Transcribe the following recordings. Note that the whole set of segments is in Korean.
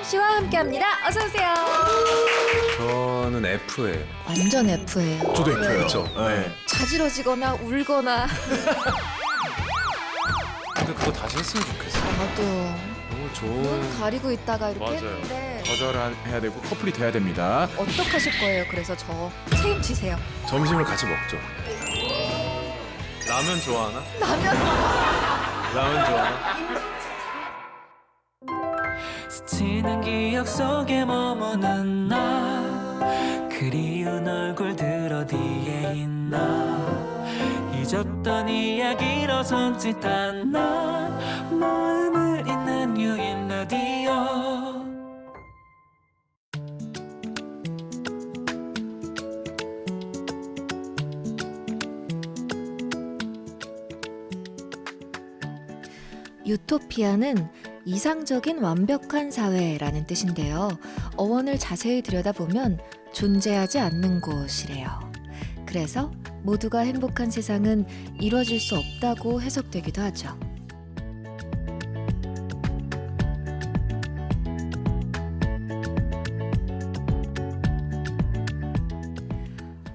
씨와 함께합니다. 어서 오세요. 저는 F예요. 완전 F예요. 저도 F예요. 그렇죠. 네. 자지러지거나 울거나. 근데 그거 다시 했으면 좋겠어요. 나도 너무 눈 좋은. 가리고 있다가 이렇게 맞아요. 했는데 거절해야 되고 커플이 돼야 됩니다. 어떡하실 거예요? 그래서 저 책임지세요. 점심을 같이 먹죠. 라면 좋아하나? 라면 좋아하나? 스치는 기억 속에 머무는 나 그리운 얼굴들 어디에 있나 잊었던 이야기로 손짓한 나 마음을 잇는 유인 라디오 유토피아는 이상적인 완벽한 사회라는 뜻인데요. 어원을 자세히 들여다보면 존재하지 않는 곳이래요. 그래서 모두가 행복한 세상은 이루어질 수 없다고 해석되기도 하죠.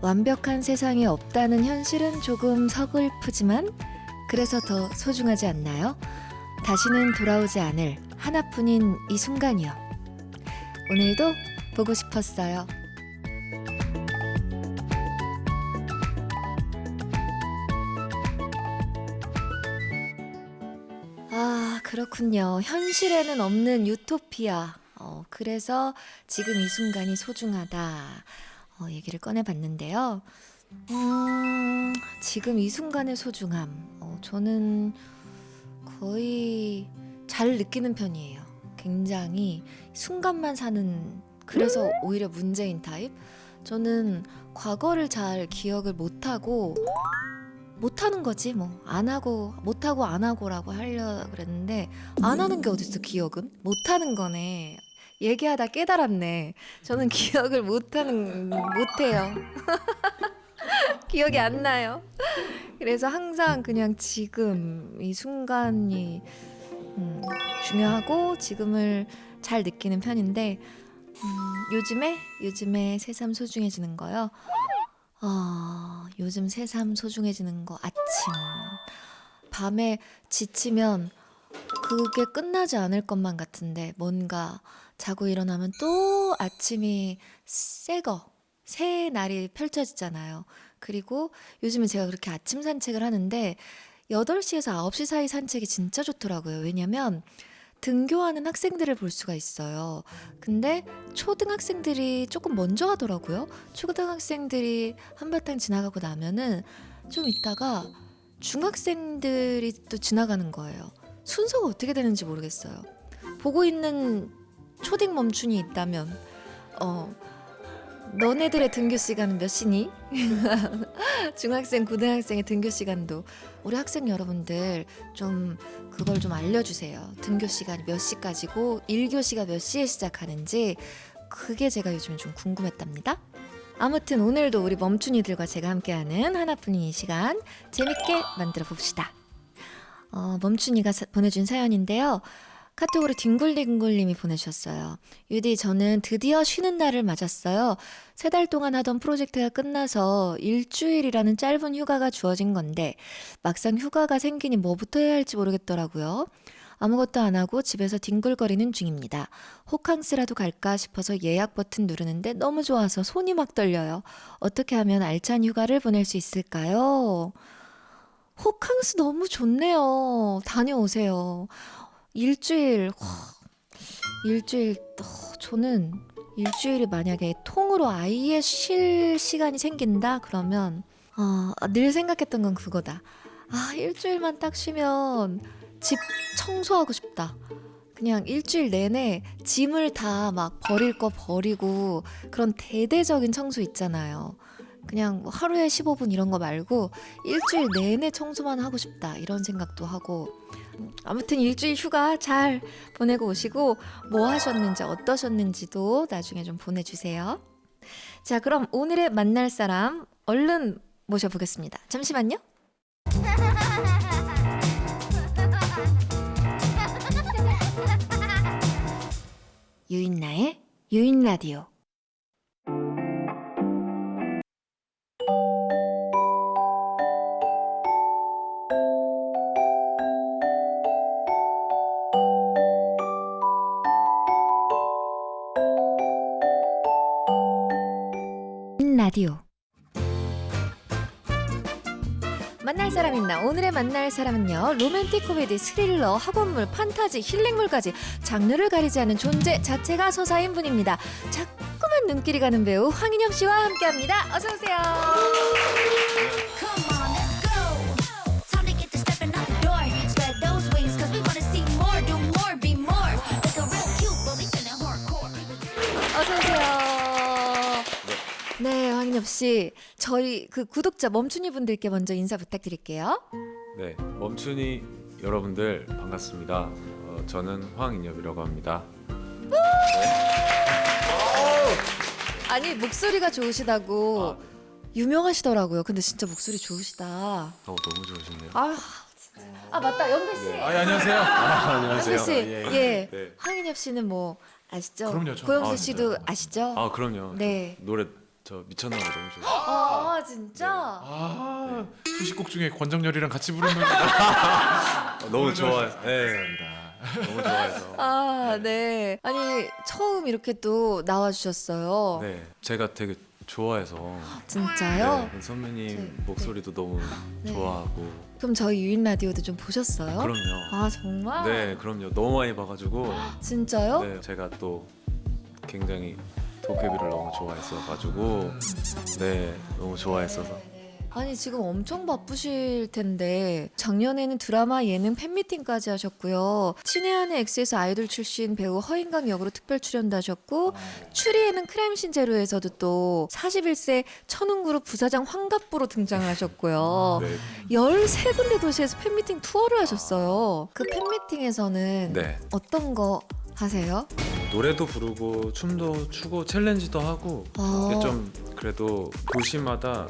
완벽한 세상이 없다는 현실은 조금 서글프지만 그래서 더 소중하지 않나요? 다시는 돌아오지 않을 하나뿐인 이 순간이요. 오늘도 보고 싶었어요. 아, 그렇군요. 현실에는 없는 유토피아. 그래서 지금 이 순간이 소중하다. 얘기를 꺼내봤는데요. 지금 이 순간의 소중함. 저는 거의 잘 느끼는 편이에요. 굉장히 순간만 사는, 그래서 오히려 문제인 타입? 저는 과거를 잘 기억을 못하고, 못하는 거지 뭐. 안 하고, 못하고 안 하고라고 하려고 그랬는데 안 하는 게 어딨어 기억은? 못하는 거네. 얘기하다 깨달았네. 저는 기억을 못해요. 기억이 안 나요. 그래서 항상 그냥 지금 이 순간이 중요하고 지금을 잘 느끼는 편인데 요즘에 새삼 소중해지는 거요. 요즘 새삼 소중해지는 거 아침. 밤에 지치면 그게 끝나지 않을 것만 같은데 뭔가 자고 일어나면 또 아침이 새 날이 펼쳐지잖아요. 그리고 요즘은 제가 그렇게 아침 산책을 하는데 8시에서 9시 사이 산책이 진짜 좋더라고요. 왜냐면 등교하는 학생들을 볼 수가 있어요. 근데 초등학생들이 조금 먼저 하더라고요. 초등학생들이 한바탕 지나가고 나면은 좀 있다가 중학생들이 또 지나가는 거예요. 순서가 어떻게 되는지 모르겠어요. 보고 있는 초딩 멈춘이 있다면 너네들의 등교 시간은 몇 시니? 중학생, 고등학생의 등교 시간도 우리 학생 여러분들 좀 그걸 좀 알려주세요. 등교 시간이 몇 시까지고 1교시가 몇 시에 시작하는지 그게 제가 요즘에 좀 궁금했답니다. 아무튼 오늘도 우리 멈춘이들과 제가 함께하는 하나뿐인 이 시간 재밌게 만들어 봅시다. 멈춘이가 보내준 사연인데요. 카톡으로 뒹굴뒹굴님이 보내주셨어요. 유디, 저는 드디어 쉬는 날을 맞았어요. 3달 동안 하던 프로젝트가 끝나서 일주일이라는 짧은 휴가가 주어진 건데 막상 휴가가 생기니 뭐부터 해야 할지 모르겠더라고요. 아무것도 안 하고 집에서 뒹굴거리는 중입니다. 호캉스라도 갈까 싶어서 예약 버튼 누르는데 너무 좋아서 손이 막 떨려요. 어떻게 하면 알찬 휴가를 보낼 수 있을까요? 호캉스 너무 좋네요. 다녀오세요. 일주일, 저는 일주일이 만약에 통으로 아예 쉴 시간이 생긴다? 그러면, 늘 생각했던 건 그거다. 일주일만 딱 쉬면 집 청소하고 싶다. 그냥 일주일 내내 짐을 다 막 버릴 거 버리고 그런 대대적인 청소 있잖아요. 그냥 하루에 15분 이런 거 말고 일주일 내내 청소만 하고 싶다 이런 생각도 하고 아무튼 일주일 휴가 잘 보내고 오시고 뭐 하셨는지 어떠셨는지도 나중에 좀 보내주세요. 자, 그럼 오늘의 만날 사람 얼른 모셔보겠습니다. 잠시만요. 유인나의 유인 라디오. 유인 라디오. 만날 사람 있나? 오늘의 만날 사람은요, 로맨틱 코미디, 스릴러, 학원물, 판타지, 힐링물까지 장르를 가리지 않는 존재 자체가 서사인 분입니다. 자꾸만 눈길이 가는 배우 황인엽 씨와 함께합니다. 어서 오세요. Come on, let's go. Time to get to stepping out the door. Spread those wings, cause we wanna see more, do more, be more. Like a real cute, but we feeling hardcore. 어서 오세요. 네, 황인엽 씨, 저희 그 구독자 멈춘이 분들께 먼저 인사 부탁드릴게요. 네, 멈춘이 여러분들 반갑습니다. 저는 황인엽이라고 합니다. 아니, 목소리가 좋으시다고 아, 네. 유명하시더라고요. 근데 진짜 목소리 좋으시다. 너무 좋으시네요. 아, 진짜. 아, 맞다. 연배 씨. 네. 안녕하세요. 연배 씨. 예, 예. 네. 황인엽 씨는 뭐 아시죠? 그럼요, 저- 고영수 아, 씨도 진짜요? 아시죠? 아, 그럼요. 네. 노래 저 미쳤나봐 너무 좋아요. 아, 진짜? 아, 수식곡 중에 권정열이랑 같이 부른 노래다. 너무 좋아해서. 네. 너무 좋아해서. 아, 네. 아니, 처음 이렇게 또 나와주셨어요. 네, 제가 되게 좋아해서. 진짜요? 네, 선배님 네. 목소리도 너무 네. 좋아하고. 그럼 저희 유인 라디오도 좀 보셨어요? 그럼요. 아, 정말? 네, 그럼요. 너무 많이 봐가지고. 진짜요? 네, 제가 또 굉장히 도깨비를 너무 좋아했어가지고. 네, 너무 좋아했어서. 아니, 지금 엄청 바쁘실 텐데 작년에는 드라마, 예능, 팬미팅까지 하셨고요. 친애하는 엑스에서 아이돌 출신 배우 허인강 역으로 특별 출연도 하셨고, 추리에는 크라임 신제로에서도 또 41세 천운그룹 부사장 황갑부로 등장을 하셨고요. 네. 13군데 도시에서 팬미팅 투어를 하셨어요. 그 팬미팅에서는 네. 어떤 거 하세요? 노래도 부르고 춤도 추고 챌린지도 하고. 아. 이게 좀 그래도 도시마다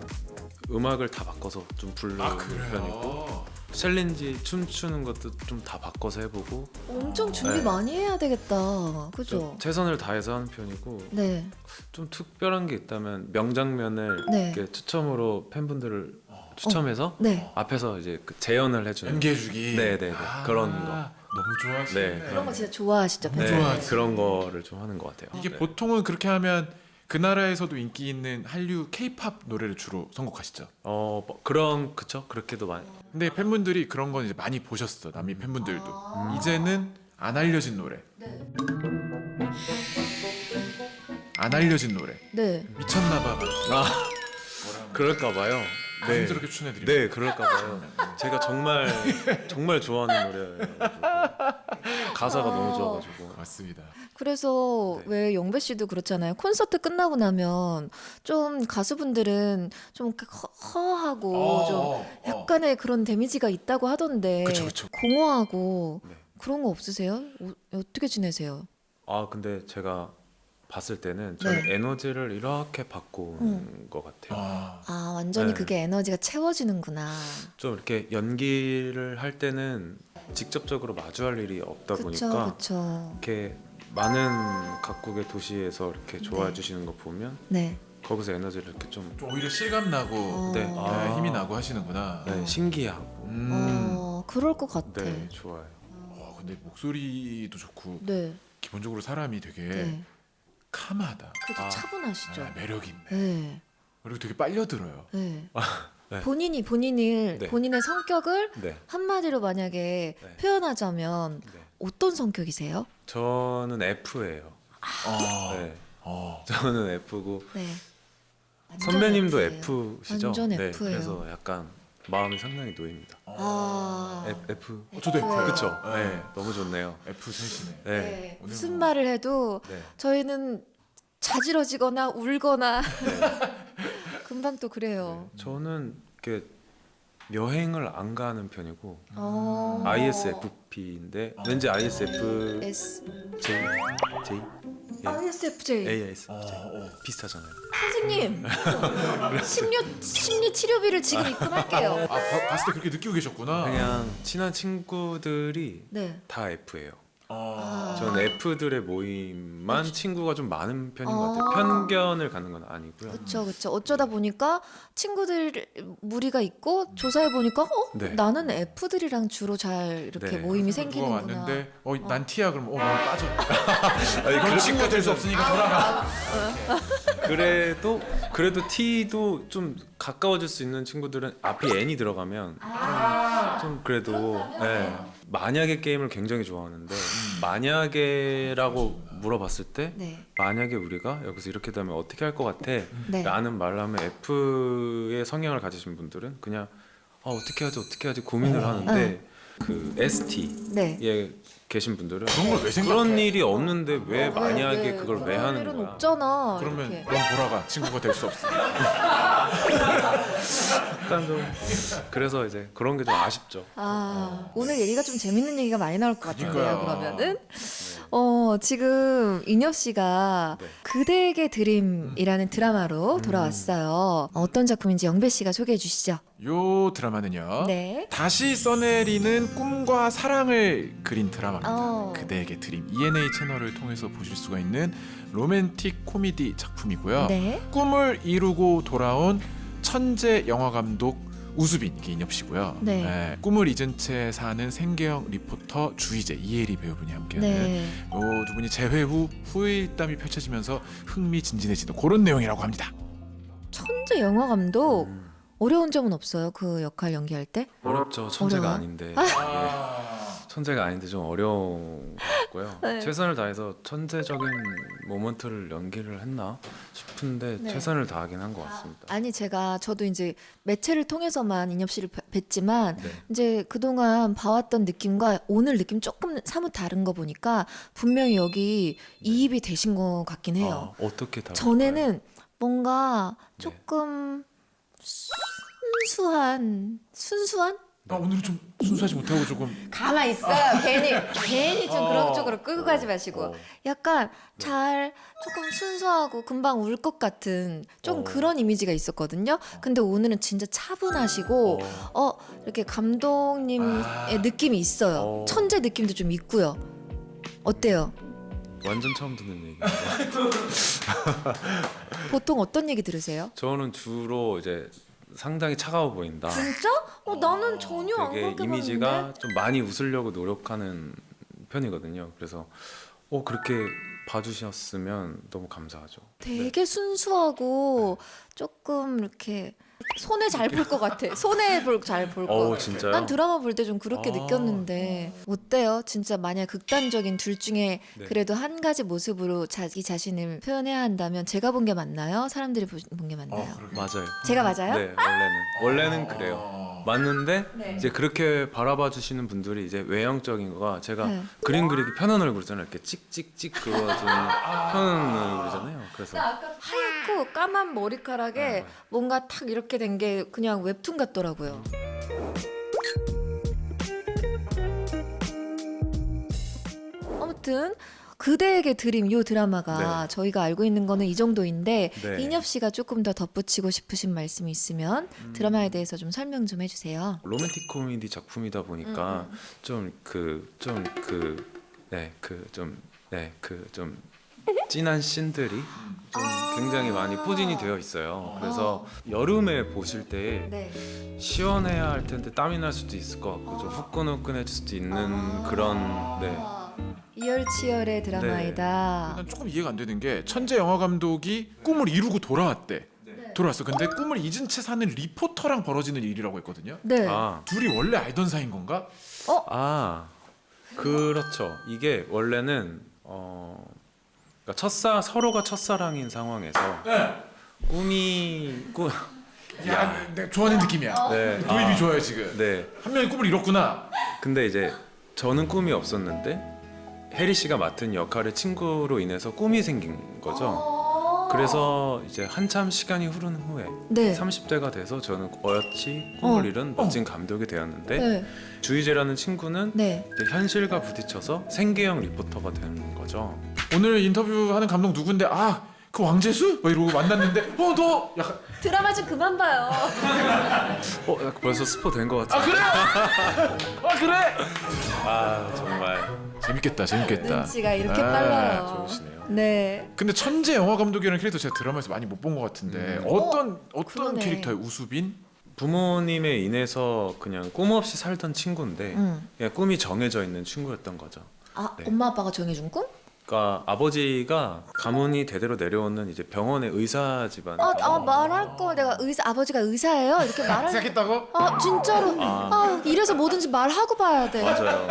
음악을 다 바꿔서 좀 부르는 편이고. 챌린지 춤추는 것도 좀 다 바꿔서 해보고. 엄청 준비 네. 많이 해야 되겠다. 좀 그죠? 최선을 다해서 하는 편이고. 네. 좀 특별한 게 있다면 명장면을 네. 이렇게 추첨으로 팬분들을 추첨해서 네. 앞에서 이제 그 재연을 해주는. 연기해주기. 네네네. 그런 거. 너무 좋아하시네. 네, 그런 거 진짜 좋아하시죠? 네, 팬분들? 좋아하지. 그런 거를 좀 하는 것 같아요. 이게 네. 보통은 그렇게 하면 그 나라에서도 인기 있는 한류 K-팝 노래를 주로 선곡하시죠. 뭐 그런 그쵸 그렇게도 많이. 근데 팬분들이 그런 건 이제 많이 보셨어. 남미 팬분들도. 이제는 안 알려진 노래. 안 알려진 노래. 네. 미쳤나봐. 아 그럴까 봐요. 네. 자연스럽게 추천해드립니다. 네 그럴까 봐요. 제가 정말 좋아하는 노래예요. 가사가 너무 좋아가지고. 맞습니다. 그래서 네. 왜 영배 씨도 그렇잖아요. 콘서트 끝나고 나면 좀 가수분들은 좀 이렇게 허하고 좀 약간의 그런 데미지가 있다고 하던데 그쵸, 그쵸. 공허하고 네. 그런 거 없으세요? 어떻게 지내세요? 아 근데 제가 봤을 때는 저는 네. 에너지를 이렇게 받고 온 것 같아요. 아, 완전히 네. 그게 에너지가 채워지는구나. 좀 이렇게 연기를 할 때는 직접적으로 마주할 일이 없다 그쵸, 보니까 그쵸. 이렇게 많은 각국의 도시에서 이렇게 좋아해 네. 주시는 거 보면 네. 거기서 에너지를 이렇게 좀 좀 오히려 실감 나고 네. 네, 힘이 나고 하시는구나. 네, 신기하고 그럴 것 같아. 네 좋아요. 근데 목소리도 좋고 네. 기본적으로 사람이 되게 네. 캄하다. 그래도 아. 차분하시죠? 매력 있네. 네. 그리고 되게 빨려들어요. 네. 네. 본인의 네. 본인의 성격을 네, 한마디로 만약에 네. 표현하자면 네. 어떤 성격이세요? 저는 F예요. 네, 저는 F고 네. 완전 선배님도 F예요. F시죠? 완전 네, F예요. 그래서 약간 마음이 상당히 놓입니다. 아. F. 저도 F예요. 그쵸? 네. 네, 너무 좋네요. F3시네. 네, 네. 오늘 무슨 뭐- 말을 해도 네. 저희는 자지러지거나 울거나 네. 금방 또 그래요. 저는 이렇게 여행을 안 가는 편이고 어. ISFP인데 왠지 ISF S J J ISFJ AISFJ 비슷하잖아요. 선생님 심리 치료비를 지금 입금할게요. 봤을 때 그렇게 느끼고 계셨구나. 그냥 친한 친구들이 네. 다 F예요. 아, 저는 F들의 모임만 친구가 좀 많은 편인 것 같아요. 편견을 갖는 건 아니고요. 그렇죠, 그렇죠. 어쩌다 보니까 친구들 무리가 있고 조사해 보니까 네. 나는 F들이랑 주로 잘 이렇게 네. 모임이 누가 생기는구나. 왔는데 난 T야 그러면 난 빠져. 그런 친구가 될 수 없으니까 돌아가. 그래도 T도 좀 가까워질 수 있는 친구들은 앞에 N이 들어가면 좀 그래도 네. 만약에 게임을 굉장히 좋아하는데 만약에라고 물어봤을 때 네, 만약에 우리가 여기서 이렇게 되면 어떻게 할 것 같아? 네. 라는 말을 하면 F의 성향을 가지신 분들은 그냥 어떻게 하지 고민을 하는데 그 ST에 네. 계신 분들은 그런 걸 왜 생각해? 그런 일이 없는데 왜 만약에 그걸 왜 그럴 하는 일은 거야? 없잖아. 그러면 이렇게. 넌 돌아가. 친구가 될 수 없어. 약간 좀 그래서 이제 그런 게 좀 아쉽죠. 오늘 얘기가 좀 재밌는 얘기가 많이 나올 것 같은데요. 그러니까요. 그러면은 지금 인엽 씨가 네. 그대에게 드림이라는 드라마로 돌아왔어요. 어떤 작품인지 영배 씨가 소개해 주시죠. 요 드라마는요. 네. 다시 써내리는 꿈과 사랑을 그린 드라마입니다. 그대에게 드림. ENA 채널을 통해서 보실 수가 있는 로맨틱 코미디 작품이고요. 네. 꿈을 이루고 돌아온 천재 영화 감독 우수빈 이게 인엽 씨고요. 네. 꿈을 잊은 채 사는 생계형 리포터 주희재 이혜리 배우분이 함께하는 네. 요 두 분이 재회 후 후일담이 펼쳐지면서 흥미진진해지는 그런 내용이라고 합니다. 천재 영화 감독 어려운 점은 없어요. 그 역할 연기할 때? 어렵죠. 천재가 어려워요? 아닌데. 예. 천재가 아닌데 좀 어려운 것 같고요. 네. 최선을 다해서 천재적인 모먼트를 연기를 했나 싶은데 네. 최선을 다하긴 한 것 같습니다. 아니 저도 이제 매체를 통해서만 인엽 씨를 뵀지만 네. 이제 그동안 봐왔던 느낌과 오늘 느낌 조금 사뭇 다른 거 보니까 분명히 여기 이입이 되신 것 같긴 해요. 어떻게 다를까요? 전에는 뭔가 네. 조금 순수한? 오늘은 좀 순수하지 못하고 조금 가만 있어요. 괜히 좀 그런 쪽으로 끌고 가지 마시고 약간 잘 조금 순수하고 금방 울 것 같은 좀 그런 이미지가 있었거든요. 근데 오늘은 진짜 차분하시고 이렇게 감독님의 느낌이 있어요. 천재 느낌도 좀 있고요. 어때요? 완전 처음 듣는 얘기인데 보통 어떤 얘기 들으세요? 저는 주로 이제 상당히 차가워 보인다. 진짜? 나는 전혀 안 되게 그렇게 이미지가 봤는데. 좀 많이 웃으려고 노력하는 편이거든요. 그래서 그렇게 봐주셨으면 너무 감사하죠. 되게 순수하고 조금 이렇게 손에 잘 볼 것 같아. 손에 잘 볼 것 같아. 진짜요? 난 드라마 볼 때 좀 그렇게 느꼈는데 어때요? 진짜 만약 극단적인 둘 중에 네. 그래도 한 가지 모습으로 자기 자신을 표현해야 한다면 제가 본 게 맞나요? 사람들이 본 게 맞나요? 맞아요. 제가 맞아요? 네, 원래는 그래요. 맞는데 네. 이제 그렇게 바라봐 주시는 분들이 이제 외형적인 거가 제가 네. 그림 그리기 편한 얼굴이잖아요. 이렇게 찍찍찍 그거 좀 편한 얼굴이잖아요. 그래서 하얗고 까만 머리카락에 뭔가 탁 이렇게 된 게 그냥 웹툰 같더라고요. 아무튼 그대에게 드림 요 드라마가 네. 저희가 알고 있는 거는 이 정도인데 네. 인엽 씨가 조금 더 덧붙이고 싶으신 말씀이 있으면 드라마에 대해서 좀 설명 좀 해주세요. 로맨틱 코미디 작품이다 보니까 좀 진한 씬들이 좀 굉장히 많이 포진이 되어 있어요. 그래서 여름에 보실 때 네. 시원해야 할 텐데 땀이 날 수도 있을 것 같고 좀 후끈후끈해질 수도 있는 그런 이열치열의 드라마이다. 난 조금 이해가 안 되는 게 천재 영화 감독이 꿈을 이루고 돌아왔대. 돌아왔어. 근데 꿈을 잊은 채 사는 리포터랑 벌어지는 일이라고 했거든요. 네. 둘이 원래 알던 사이인 건가? 그렇죠. 이게 원래는 그러니까 서로가 첫사랑인 상황에서 야, 내가 좋아하는 느낌이야. 네. 도입이 좋아요 지금. 네. 한 명이 꿈을 이뤘구나. 근데 이제 저는 꿈이 없었는데 해리 씨가 맡은 역할의 친구로 인해서 꿈이 생긴 거죠. 그래서 이제 한참 시간이 흐른 후에 네. 30대가 돼서 저는 어여치 꿈을 이룬 멋진 감독이 되었는데 네. 주희재라는 친구는 네. 이제 현실과 부딪혀서 생계형 리포터가 되는 거죠. 오늘 인터뷰하는 감독 누군데 그 왕재수? 막 이러고 만났는데 너 약간 드라마 좀 그만 봐요. 약간 벌써 스포 된 것 같아요. 그래? 그래? 정말 재밌겠다. 눈치가 이렇게 아, 빨라요. 좋으시네요. 네. 근데 천재 영화 감독이라는 캐릭터 제가 드라마에서 많이 못 본 것 같은데 어떤 그러네. 캐릭터예요? 우수빈? 부모님에 인해서 그냥 꿈 없이 살던 친구인데 그냥 꿈이 정해져 있는 친구였던 거죠. 아, 네. 엄마 아빠가 정해준 꿈? 그러니까 아버지가 가문이 대대로 내려오는 이제 병원의 의사 집안. 말할 거 내가 아버지가 의사예요? 이렇게 말할. 생각했다고? 진짜로. 이래서 뭐든지 말하고 봐야 돼. 맞아요.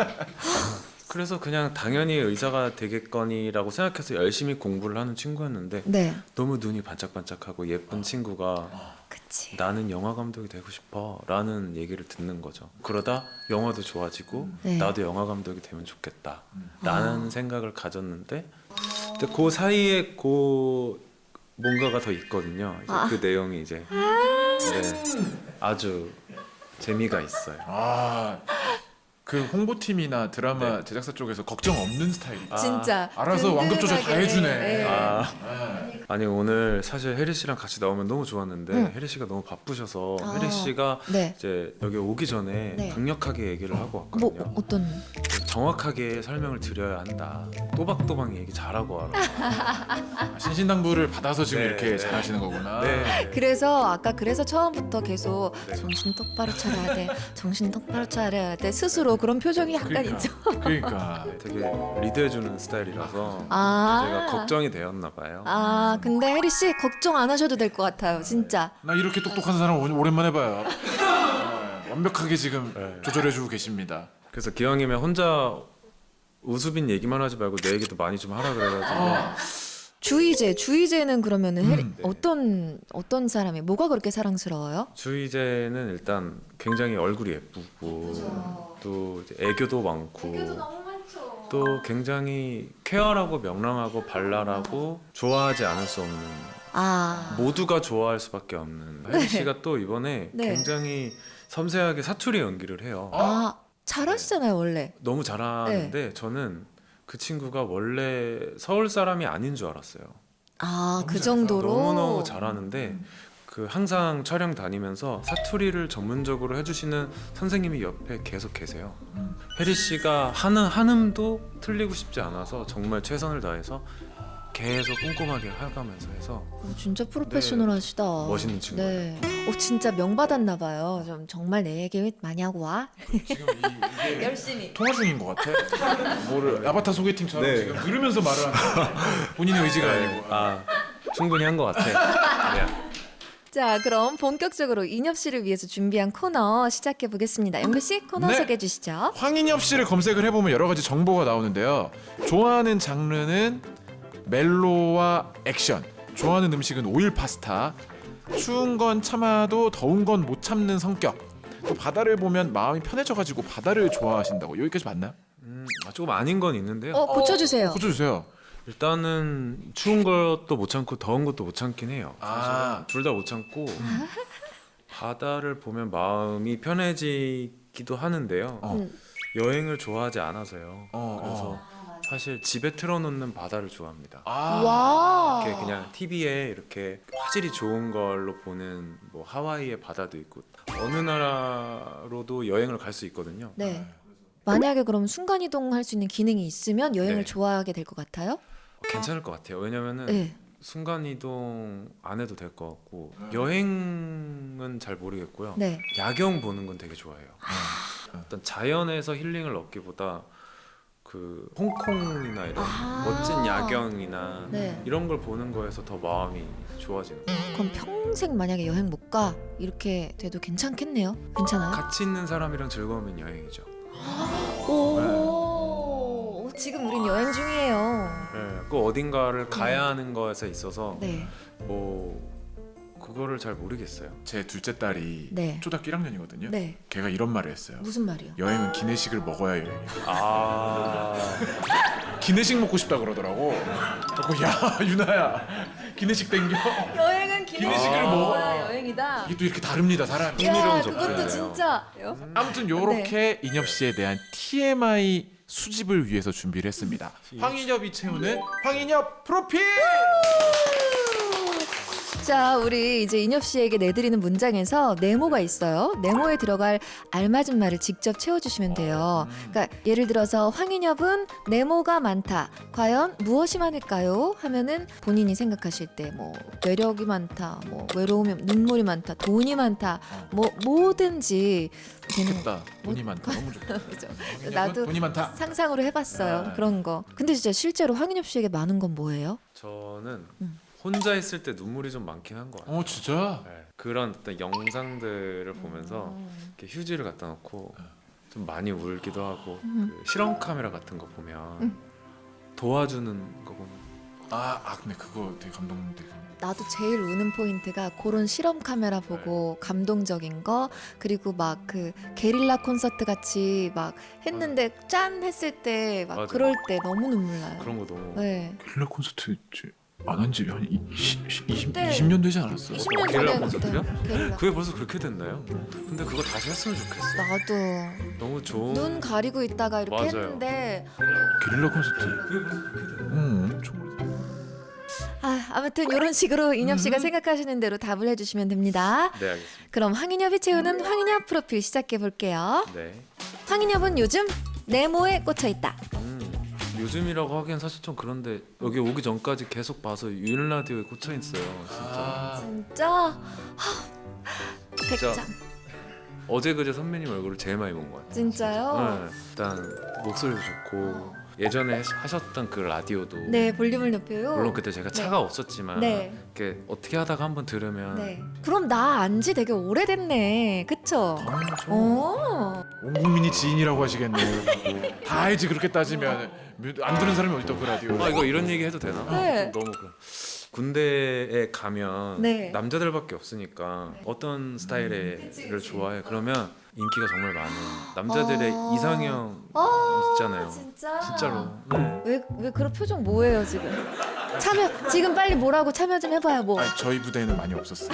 그래서 그냥 당연히 의사가 되겠거니라고 생각해서 열심히 공부를 하는 친구였는데 네. 너무 눈이 반짝반짝하고 예쁜 친구가 그치. 나는 영화 감독이 되고 싶어 라는 얘기를 듣는 거죠. 그러다 영화도 좋아지고 네. 나도 영화 감독이 되면 좋겠다 라는 생각을 가졌는데 근데 그 사이에 뭔가가 더 있거든요. 이제 그 내용이 이제 네, 아주 재미가 있어요. 그 홍보팀이나 드라마 제작사 쪽에서 걱정 없는 스타일이다. 진짜. 알아서 완급 조절 다 든든하게. 해주네. 네. 아니 오늘 사실 혜리 씨랑 같이 나오면 너무 좋았는데 혜리 씨가 너무 바쁘셔서 혜리 씨가 네. 이제 여기 오기 전에 네. 강력하게 얘기를 하고 왔거든요. 뭐 어떤? 정확하게 설명을 드려야 한다. 또박또박 얘기 잘하고 와라. 신신당부를 받아서 지금 네, 이렇게 네. 잘하시는 거구나. 네. 그래서 처음부터 계속 네. 정신 똑바로 차려야 돼. 정신 똑바로 차려야 돼. 스스로 그런 표정이 약간 있죠. 그러니까. 되게 리드해주는 스타일이라서 아. 제가 걱정이 되었나 봐요. 근데 혜리 씨 걱정 안 하셔도 될 것 같아요. 진짜. 나 이렇게 똑똑한 사람 오랜만에 봐요. 완벽하게 지금 네. 조절해주고 계십니다. 그래서 기왕이면 혼자 우수빈 얘기만 하지 말고 내 얘기도 많이 좀 하라 그래가지고 주희재는 그러면은 혜리 네. 어떤 사람이 뭐가 그렇게 사랑스러워요? 주희재는 일단 굉장히 얼굴이 예쁘고 또 이제 애교도 많고 또 굉장히 쾌활하고 명랑하고 발랄하고 좋아하지 않을 수 없는 모두가 좋아할 수밖에 없는 혜리 씨가 또 이번에 네. 굉장히 섬세하게 사투리 연기를 해요. 잘하시잖아요 원래. 너무 잘하는데 저는 그 친구가 원래 서울 사람이 아닌 줄 알았어요. 그 정도로 너무너무 잘하는데 그 항상 촬영 다니면서 사투리를 전문적으로 해주시는 선생님이 옆에 계속 계세요. 혜리 씨가 하는 한음도 틀리고 싶지 않아서 정말 최선을 다해서 계속 꼼꼼하게 해가면서 해서 진짜 프로페셔널하시다. 멋있는 친구예요. 네. 진짜 명 받았나 봐요. 좀 정말 내 얘기 많이 하고 와. 지금 이게 열심히. 통화 중인 것 같아. 뭐를 아바타 소개팅처럼 네. 지금 들으면서 말을 하는 본인의 의지가 아니고. 충분히 한 것 같아. 네. 자, 그럼 본격적으로 인엽 씨를 위해서 준비한 코너 시작해 보겠습니다. 영배 씨 코너 네. 소개해 주시죠. 황인엽 씨를 검색을 해보면 여러 가지 정보가 나오는데요. 좋아하는 장르는 멜로와 액션. 좋아하는 음식은 오일 파스타. 추운 건 참아도 더운 건 못 참는 성격. 또 바다를 보면 마음이 편해져가지고 바다를 좋아하신다고. 여기까지 맞나요? 조금 아닌 건 있는데요. 고쳐주세요. 고쳐주세요. 일단은 추운 것도 못 참고 더운 것도 못 참긴 해요. 아. 둘 다 못 참고 바다를 보면 마음이 편해지기도 하는데요. 여행을 좋아하지 않아서요. 그래서 사실 집에 틀어놓는 바다를 좋아합니다. 와. 이렇게 그냥 TV에 이렇게 화질이 좋은 걸로 보는 뭐 하와이의 바다도 있고 어느 나라로도 여행을 갈 수 있거든요. 네. 만약에 그럼 순간 이동할 수 있는 기능이 있으면 여행을 네. 좋아하게 될 것 같아요? 괜찮을 것 같아요. 왜냐면은 네. 순간 이동 안 해도 될 것 같고 여행은 잘 모르겠고요. 네. 야경 보는 건 되게 좋아해요. 어떤 자연에서 힐링을 얻기보다 그 홍콩이나 이런 멋진 야경이나 네. 이런 걸 보는 거에서 더 마음이 좋아지는 거예요. 그럼 평생 만약에 여행 못 가 이렇게 돼도 괜찮겠네요. 괜찮아요? 같이 있는 사람이랑 즐거우면 여행이죠. 오. 지금 우린 여행 중이에요. 네, 그 어딘가를 가야 하는 것에 있어서 네. 뭐 그거를 잘 모르겠어요. 제 둘째 딸이 네. 초등학교 1학년이거든요. 네. 걔가 이런 말을 했어요. 무슨 말이요? 여행은 기내식을 먹어야 여행이야. 기내식 먹고 싶다 그러더라고. 그래서 야 유나야 기내식 땡겨. 여행은 기내식을 먹어야 여행이다. 이게 또 이렇게 다릅니다 사람이. 야, 접근이네요. 그것도 진짜. 아무튼 요렇게 인엽 씨에 대한 TMI 수집을 위해서 준비를 했습니다. 황인엽이 채우는 황인엽 프로필. 자, 우리 이제 인엽 씨에게 내드리는 문장에서 네모가 있어요. 네모에 들어갈 알맞은 말을 직접 채워주시면 돼요. 그러니까 예를 들어서 황인엽은 네모가 많다. 과연 무엇이 많을까요? 하면은 본인이 생각하실 때 뭐 매력이 많다, 뭐 외로움이 눈물이 많다, 돈이 많다, 뭐 뭐든지 되는 좋다. 돈이 많다. 너무 좋다. 거죠. 황인엽은 나도 돈이 많다. 상상으로 해봤어요. 그런 거. 근데 진짜 실제로 황인엽 씨에게 많은 건 뭐예요? 저는 혼자 있을 때 눈물이 좀 많긴 한 것 같아요. 진짜? 네, 그런 어떤 영상들을 보면서 이렇게 휴지를 갖다 놓고 좀 많이 울기도 하고 그 실험 카메라 같은 거 보면 도와주는 거 보면 근데 그거 되게 감동되긴 해. 나도 제일 우는 포인트가 그런 실험 카메라 보고 감동적인 거, 그리고 막 그 게릴라 콘서트 같이 막 했는데 짠 했을 때 막 맞아요. 그럴 때 너무 눈물 나요. 그런 거 너무 네. 게릴라 콘서트 안 한 지 한 20, 네. 20년 되지 않았어? 20년 게릴라 전에 콘서트요? 게릴라. 그게 벌써 그렇게 됐나요? 근데 그거 다시 했으면 좋겠어요. 나도 너무 좋은 눈 가리고 있다가 이렇게 맞아요. 했는데 게릴라 콘서트. 그게 벌써 그렇게 됐나요? 엄청 오래됐네. 아무튼 이런 식으로 인엽 씨가 생각하시는 대로 답을 해주시면 됩니다. 네, 알겠습니다. 그럼 황인엽이 채우는 황인엽 프로필 시작해 볼게요. 네. 황인엽은 요즘 네모에 꽂혀 있다. 요즘이라고 하기엔 사실 좀 그런데 여기 오기 전까지 계속 봐서 유인 라디오에 꽂혀 있어요. 진짜. 진짜 진짜. 100점. 어제 그제 선배님 얼굴을 제일 많이 본 것 같아요. 진짜요? 네. 일단 목소리도 좋고 예전에 하셨던 그 라디오도 네, 볼륨을 높여요. 물론 그때 제가 차가 없었지만 네. 이렇게 어떻게 하다가 한번 들으면 네. 그럼 나 안지 되게 오래됐네. 그쵸? 당연하죠. 어. 온 국민이 지인이라고 하시겠네. 다 알지 그렇게 따지면 안 들은 사람이 어디 있다 그 라디오. 이거 이런 얘기 해도 되나? 네. 좀 너무 군대에 가면 네. 남자들밖에 없으니까 어떤 스타일을 좋아해? 그러면 인기가 정말 많은 남자들의 아. 이상형 있잖아요. 진짜? 진짜로. 네. 왜 그런 표정 뭐예요 지금? 참여 지금 빨리 뭐라고 참여 좀 해봐요 뭐. 아니, 저희 부대에는 많이 없었어요.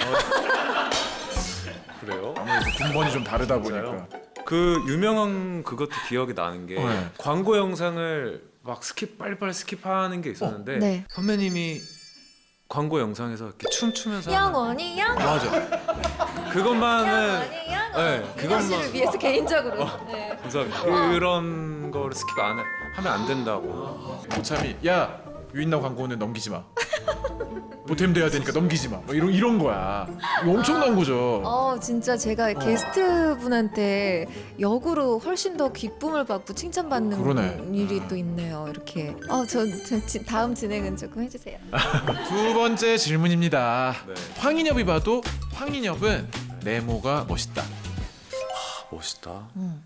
그래요? 아무래도 군번이 좀 다르다 보니까. 진짜요? 그 유명한 그것도 기억이 나는 게 네. 광고 영상을 막 빨리빨리 스킵하는 게 있었는데 네. 선배님이 광고 영상에서 이렇게 춤추면서 하는 영원히 영원히 맞아. 그것만은 영원히 네, 인엽 씨를 그것만 위해서 개인적으로. 네. 감사합니다. 그런 거를 스킵 하면 안 된다고. 고참이 야 유인나 광고는 넘기지 마. 보탬 돼야 되니까 넘기지 마. 뭐 이런 거야. 이거 엄청난 거죠. 진짜 제가 게스트 분한테 역으로 훨씬 더 기쁨을 받고 칭찬받는 그러네. 일이 또 있네요. 이렇게. 다음 진행은 조금 해주세요. 두 번째 질문입니다. 네. 황인엽이 봐도 황인엽은 네모가 멋있다. 멋있다. 음.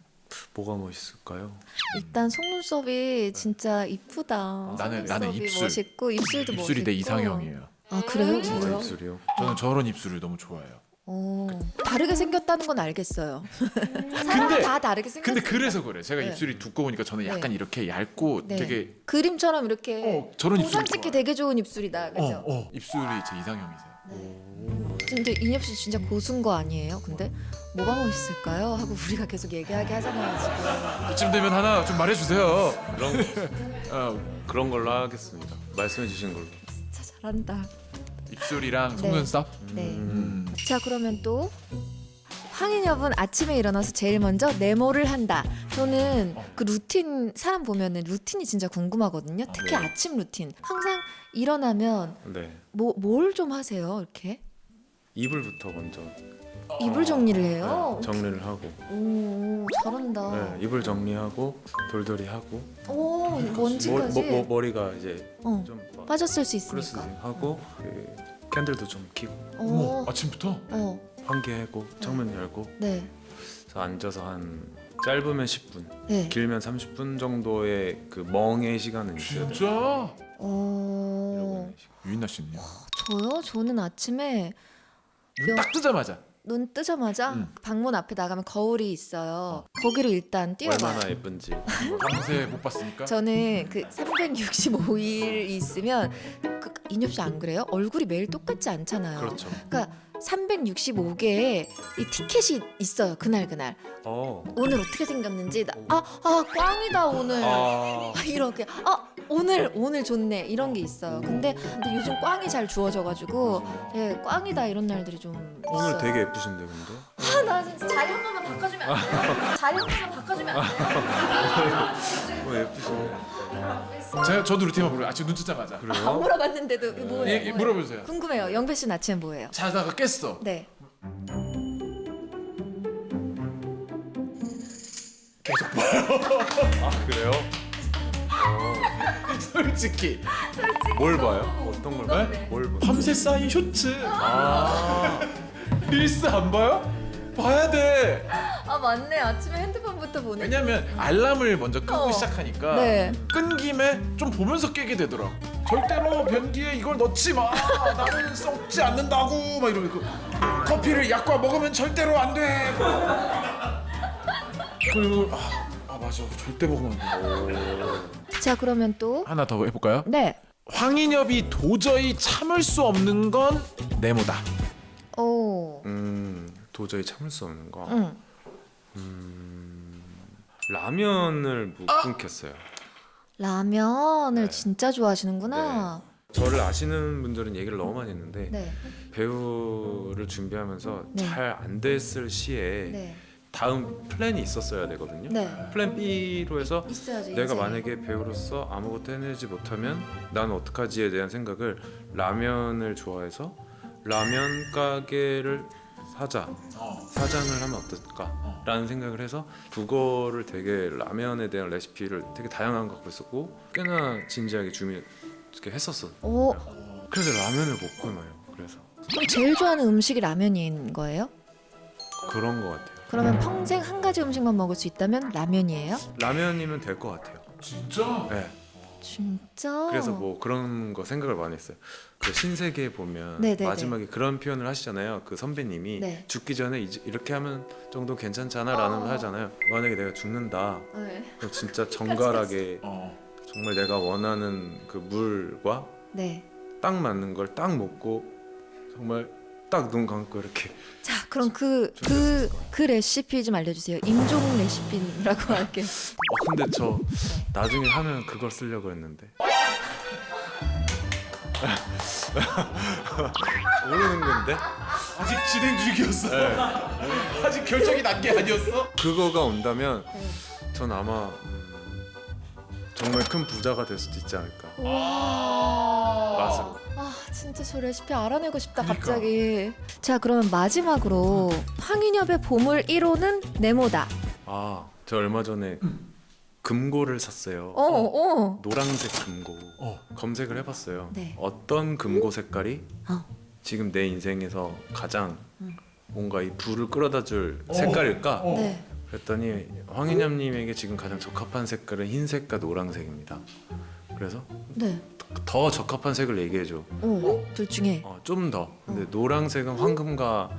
뭐가 멋있을까요? 일단 속눈썹이 진짜 이쁘다. 나는 속눈썹이 입술. 멋있고 입술도 입술이 멋있고. 내 이상형이에요. 아 그래요? 진짜 왜요? 입술이요. 저는 저런 입술을 너무 좋아해요. 다르게 생겼다는 건 알겠어요. 사람 근데- 다 다르게 생겼어요. 근데 그래서 그래. 제가 네. 입술이 두꺼우니까 저는 약간 네. 이렇게 얇고 네. 되게 그림처럼 이렇게 저런 입술 도장 찍기 되게 좋은 입술이다. 그죠? 입술이 제 이상형이세요. 근데 인엽 씨 진짜 고수인 거 아니에요? 근데 뭐가 멋있을까요? 하고 우리가 계속 얘기하게 하잖아요 지금. 이쯤 되면 하나 좀 말해주세요. 그런 걸로 하겠습니다. 말씀해 주신 걸로. 진짜 잘한다. 입술이랑 속눈썹. 네. 자 그러면 또 황인엽은 아침에 일어나서 제일 먼저 네모를 한다. 저는 그 루틴 사람 보면은 루틴이 진짜 궁금하거든요. 특히 네. 아침 루틴. 항상 일어나면 네. 뭘 좀 하세요? 이렇게 이불부터 먼저 이불 정리를 해요. 네, 정리를 하고 오 잘한다. 네, 이불 정리하고 돌돌이 하고 오 먼지까지 머리가 이제 어, 좀 빠졌을 수 크로스 있으니까. 하고 그 캔들도 좀 켜고 오, 아침부터? 환기하고 창문 열고 네, 그래서 앉아서 한 짧으면 10분 네. 길면 30분 정도의 그 멍의 시간은 있어요. 진짜? 어, 이러고 유인나 씨는요? 저요? 저는 아침에 눈 딱 뜨자마자 눈 뜨자마자 방문 앞에 나가면 거울이 있어요. 거기로 일단 뛰어봐요. 얼마나 예쁜지. 밤새 못 봤으니까. 저는 그 365일 있으면 인엽 씨 안 그래요? 얼굴이 매일 똑같지 않잖아요. 그렇죠. 그러니까 365개의 이 티켓이 있어요. 그날. 오늘 어떻게 생겼는지 꽝이다 오늘. 이렇게 오늘 좋네 이런 게 있어요. 근데 요즘 꽝이 잘 주어져가지고 예, 꽝이다 이런 날들이 좀 오늘 있어요. 되게 예쁘신데 근데. 나 진짜 자리 한 번만 바꿔주면 안 돼요? 자리 한 번만 바꿔주면 안 돼요? 예쁘신데. 저도 루틴 한번 물어. 지금 눈치장 가자. 안 그래요? 물어봤는데도 뭐예요? 예, 물어보세요. 궁금해요. 영배 씨는 아침에 뭐예요? 자다가 깼어. 네. 아 그래요? 솔직히 뭘 봐요? 어떤 걸 봐요? 뭘 봐? 밤새 쌓인 쇼츠. 아 릴스 안 봐요? 봐야 돼. 아 맞네. 아침에 핸드폰부터 보네. 왜냐면 알람을 먼저 끄고 시작하니까 네. 끈 김에 좀 보면서 깨게 되더라. 절대로 변기에 이걸 넣지 마. 나는 썩지 않는다고. 막 이러고 커피를 약과 먹으면 절대로 안 돼. 그리고 맞아. 절대 먹으면 안 돼. 자 그러면 또 하나 더 해볼까요? 네. 황인엽이 도저히 참을 수 없는 건 네모다. 오. 도저히 참을 수 없는 거. 응. 라면을 못 끊겠어요. 라면을 네. 진짜 좋아하시는구나. 저를 아시는 분들은 얘기를 너무 많이 했는데 네. 배우를 준비하면서 네. 잘 안 됐을 시에 네. 다음 플랜이 있었어야 되거든요. 네. 플랜 B로 해서 있어야죠. 내가 인생에. 만약에 배우로서 아무것도 해내지 못하면 난 어떡하지에 대한 생각을 라면을 좋아해서 라면 가게를 사자 사장을 하면 어떨까라는 생각을 해서 국어를 되게 라면에 대한 레시피를 되게 다양한 거 갖고 있었고 꽤나 진지하게 준비했었어. 오. 그래서 라면을 못 끊어요. 그래서 그럼 제일 좋아하는 음식이 라면인 거예요? 그런 거 같아요. 그러면 평생 한 가지 음식만 먹을 수 있다면 라면이에요? 라면이면 될 것 같아요. 진짜? 네. 진짜? 그래서 뭐 그런 거 생각을 많이 했어요. 그 신세계 보면 네네네. 마지막에 그런 표현을 하시잖아요. 그 선배님이 네. 죽기 전에 이렇게 하면 정도 괜찮잖아라는 걸 하잖아요. 만약에 내가 죽는다, 네. 그럼 진짜 정갈하게 정말 내가 원하는 그 물과 네. 딱 맞는 걸 딱 먹고 정말 딱 눈 감고 이렇게. 자, 그럼 그 레시피 좀 알려주세요. 임종 레시피라고 할게요. 근데 저 나중에 하면 그걸 쓰려고 했는데. 모르는 건데? 아직 진행 중이었어. 네. 아직 결정이 난 게 아니었어? 그거가 온다면 네. 전 아마 정말 큰 부자가 될 수도 있지 않을까. 맞아. 아, 진짜 저 레시피 알아내고 싶다 그러니까. 갑자기. 자, 그러면 마지막으로 황인엽의 보물 1호는 네모다. 저 얼마 전에 금고를 샀어요. 노란색 금고. 검색을 해봤어요. 네. 어떤 금고 색깔이 어. 지금 내 인생에서 가장 뭔가 이 불을 끌어다줄 색깔일까? 네. 그랬더니 황인엽님에게 지금 가장 적합한 색깔은 흰색과 노란색입니다. 그래서 네. 더 적합한 색을 얘기해줘. 둘 중에. 좀 더. 근데 노란색은 황금과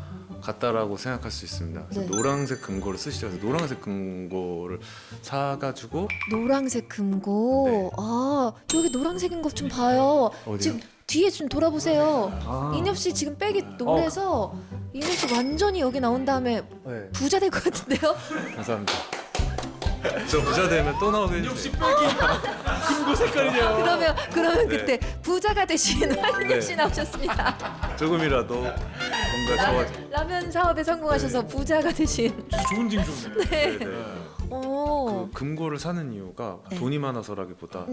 같다라고 생각할 수 있습니다. 그래서 네. 노란색 금고를 쓰시죠. 그래서 노란색 금고를 사가지고 노란색 금고. 아, 여기 노란색인 것 좀 봐요. 어디요? 지금 뒤에 좀 돌아보세요. 인엽 씨 지금 백이 노래서 인엽 씨 완전히 여기 나온 다음에 네. 부자 될 것 같은데요? 감사합니다. 저 부자 되면 또 나오게 해주세요. 금고 색깔이냐? 그러면 네. 그때 부자가 되신 황인엽 씨 네. 나오셨습니다. 조금이라도 뭔가 좋아져. 라면 사업에 성공하셔서 부자가 되신. 좋은 징조네. 네. 오. 그 금고를 사는 이유가 네. 돈이 많아서라기보다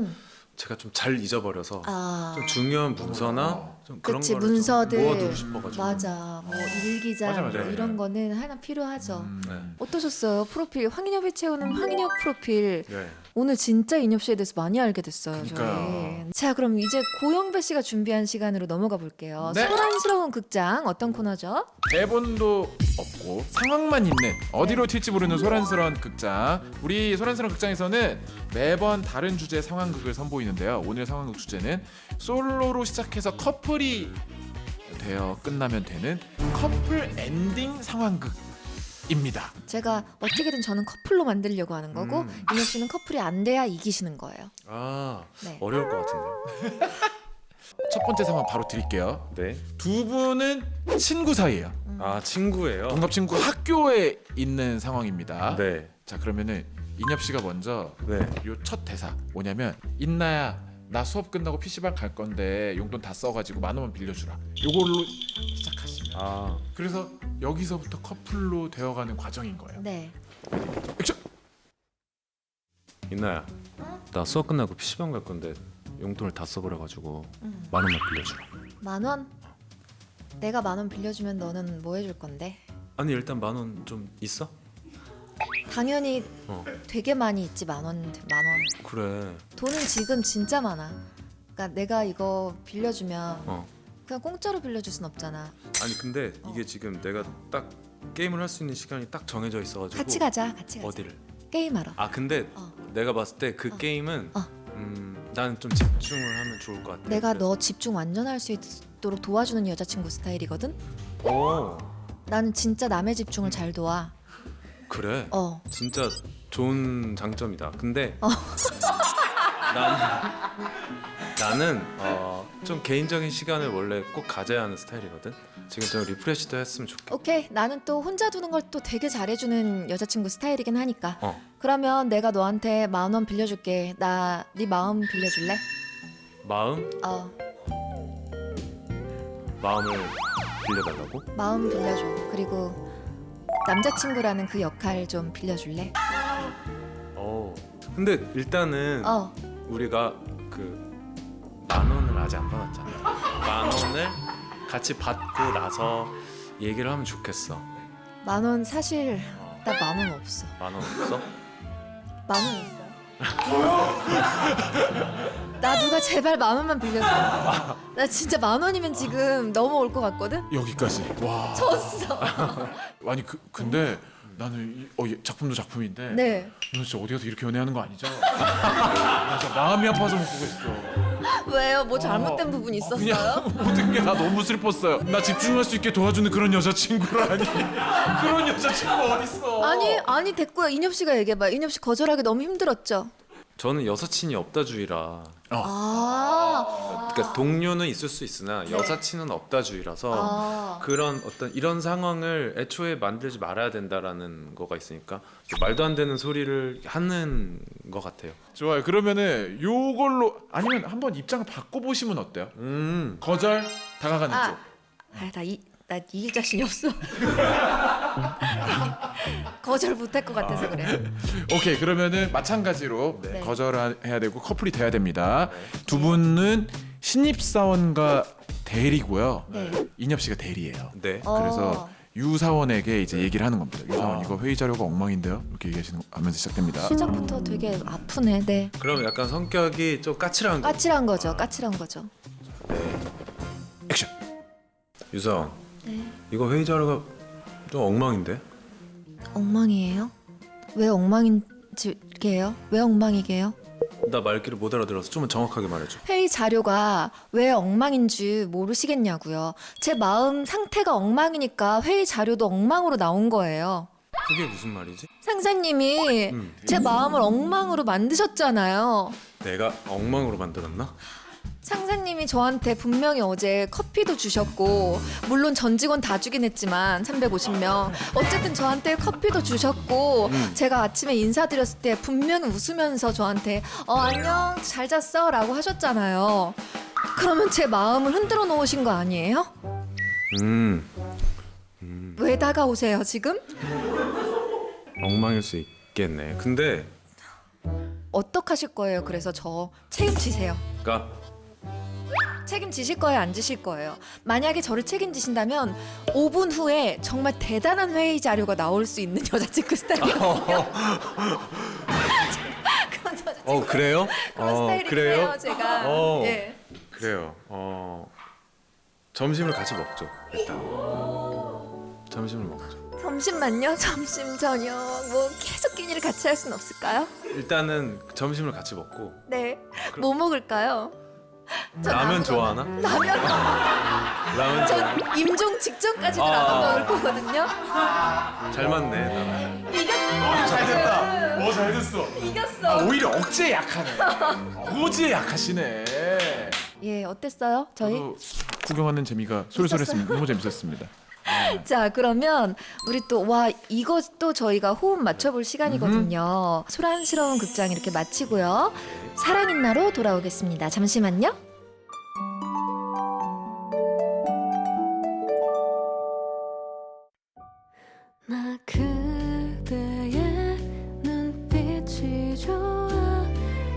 제가 좀 잘 잊어버려서 아. 좀 중요한 문서나 좀 그런 그치, 거를 좀 문서들. 모아두고 싶어가지고. 맞아. 뭐 일기장 맞아, 맞아. 뭐 이런 거는 하나 필요하죠. 네. 어떠셨어요? 프로필 황인엽이 채우는 황인엽 프로필. 네. 오늘 진짜 인엽 씨에 대해서 많이 알게 됐어요. 그러니까요. 저희. 자, 그럼 이제 고영배 씨가 준비한 시간으로 넘어가 볼게요. 네. 소란스러운 극장 어떤 코너죠? 대본도 없고 상황만 있는 어디로 튈지 모르는 소란스러운 극장. 우리 소란스러운 극장에서는 매번 다른 주제의 상황극을 선보이는데요. 오늘 상황극 주제는 솔로로 시작해서 커플이 되어 끝나면 되는 커플 엔딩 상황극입니다. 제가 어떻게든 저는 커플로 만들려고 하는 거고 인엽 씨는 커플이 안 돼야 이기시는 거예요. 네. 어려울 것 같은데. 첫 번째 상황 바로 드릴게요. 네. 두 분은 친구 사이예요. 친구예요. 동갑 친구 학교에 있는 상황입니다. 네. 자, 그러면은 인엽 씨가 먼저 네. 요 첫 대사 뭐냐면 인나야 나 수업 끝나고 PC방 갈 건데 용돈 다 써가지고 10,000원만 빌려주라. 요걸로 시작하시면 그래서 여기서부터 커플로 되어가는 과정인 거예요. 네. 액션! 이나야, 나 수업 끝나고 PC방 갈 건데 용돈을 다 써버려가지고 10,000원만 빌려주라. 10,000원? 내가 10,000원 빌려주면 너는 뭐 해줄 건데? 아니 일단 10,000원 좀 있어? 당연히 어. 되게 많이 있지. 10,000원. 그래. 돈은 지금 진짜 많아. 그러니까 내가 이거 빌려주면 어. 그냥 공짜로 빌려줄 순 없잖아. 아니 근데 이게 지금 내가 딱 게임을 할 수 있는 시간이 딱 정해져 있어가지고. 같이 가자. 어디를? 게임하러. 아 근데 어. 내가 봤을 때 그 어. 게임은 어. 나는 좀 집중을 하면 좋을 것 같아. 내가 너 집중 완전 할 수 있도록 도와주는 여자친구 스타일이거든. 오 나는 진짜 남의 집중을 잘 도와. 그래. 어. 진짜 좋은 장점이다. 근데 나는 좀 개인적인 시간을 원래 꼭 가져야 하는 스타일이거든. 지금 좀 리프레시도 했으면 좋겠다. 오케이. 나는 또 혼자 두는 걸 또 되게 잘해주는 여자친구 스타일이긴 하니까. 어. 그러면 내가 너한테 10,000원 빌려줄게. 나 네 마음 빌려줄래? 마음을 빌려달라고? 마음 빌려줘. 그리고 남자친구라는 그 역할 좀 빌려줄래? 근데 일단은 우리가 그 10,000원을 아직 안 받았잖아. 10,000원을 같이 받고 나서 얘기를 하면 좋겠어. 10,000원 사실 나 10,000원 없어. 10,000원 없어? 10,000원 있어? 나 누가 제발 10,000원만 빌려줘. 나 진짜 10,000원이면 지금 넘어올 것 같거든? 여기까지. 와. 졌어. 아니 근데 나는 작품도 작품인데 네. 너 진짜 어디 가서 이렇게 연애하는 거 아니죠? 나 진짜 마음이 아파서 못 보겠어. 왜요? 뭐 잘못된 부분 있었어요? 그냥 모든 게 다 너무 슬펐어요. 나 집중할 수 있게 도와주는 그런 여자친구라니. 그런 여자친구 어딨어? 아니 됐고요. 인엽 씨가 얘기해봐요. 인엽 씨 거절하기 너무 힘들었죠? 저는 여사친이 없다주의라. 그러니까 동료는 있을 수 있으나 네. 여사친은 없다주의라서 그런 어떤 이런 상황을 애초에 만들지 말아야 된다라는 거가 있으니까 말도 안 되는 소리를 하는 것 같아요. 좋아요. 그러면은 요걸로 아니면 한번 입장을 바꿔보시면 어때요? 거절 다가가는 쪽. 나 이길 자신이 없어. 거절 못할 것 같아서 그래. 오케이. 그러면은 마찬가지로 네. 거절해야 되고 커플이 돼야 됩니다. 두 분은 신입사원과 대리고요. 네. 인엽 씨가 대리예요. 네. 그래서 유사원에게 이제 얘기를 하는 겁니다. 유사원 이거 회의 자료가 엉망인데요. 이렇게 얘기하면서 시작됩니다. 시작부터 되게 아프네. 네. 그럼 약간 성격이 좀 까칠한 거. 까칠한 거죠. 까칠한 거죠. 액션. 유사원. 네. 이거 회의 자료가 좀 엉망인데? 엉망이에요? 왜 엉망인지게요? 왜 엉망이게요? 나 말귀를 못 알아들어서 좀 정확하게 말해줘. 회의 자료가 왜 엉망인지 모르시겠냐고요. 제 마음 상태가 엉망이니까 회의 자료도 엉망으로 나온 거예요. 그게 무슨 말이지? 상사님이 제 마음을 엉망으로 만드셨잖아요. 내가 엉망으로 만들었나? 상사님이 저한테 분명히 어제 커피도 주셨고, 물론 전 직원 다 주긴 했지만 350명 어쨌든 저한테 커피도 주셨고, 제가 아침에 인사드렸을 때 분명히 웃으면서 저한테 안녕 잘 잤어? 라고 하셨잖아요. 그러면 제 마음을 흔들어 놓으신 거 아니에요? 왜 다가오세요 지금? 엉망일 수 있겠네. 근데 어떡하실 거예요? 그래서 저 책임지세요. 그러니까 책임지실 거예요? 안 지실 거예요? 만약에 저를 책임지신다면 5분 후에 정말 대단한 회의 자료가 나올 수 있는 여자친구 스타일이거든요. 그런 여자친구 그래요? 그런 스타일이에요 제가. 예. 그래요. 점심을 같이 먹죠. 일단 점심을 먹죠. 점심만요? 점심 저녁 뭐 계속 끼니를 같이 할 수는 없을까요? 일단은 점심을 같이 먹고. 네. 뭐 먹을까요? 전 라면 아무거나. 좋아하나? 라면. 라면 좋아. 전 임종 직전까지도 라면 먹을 거거든요. 잘 맞네. 나랑. 이겼잖아요. 잘 됐다. 잘 됐어. 이겼어. 오히려 억제에 약하네. 어거지에 약하시네. 예, 어땠어요? 저희? 저도 구경하는 재미가 솔솔했습니다. 너무 재밌었습니다. 자, 그러면 우리 또 와 이것도 저희가 호흡 맞춰볼 시간이거든요. 소란스러운 극장 이렇게 마치고요. 사랑인나로 돌아오겠습니다. 잠시만요. 나 그대의 눈빛이 좋아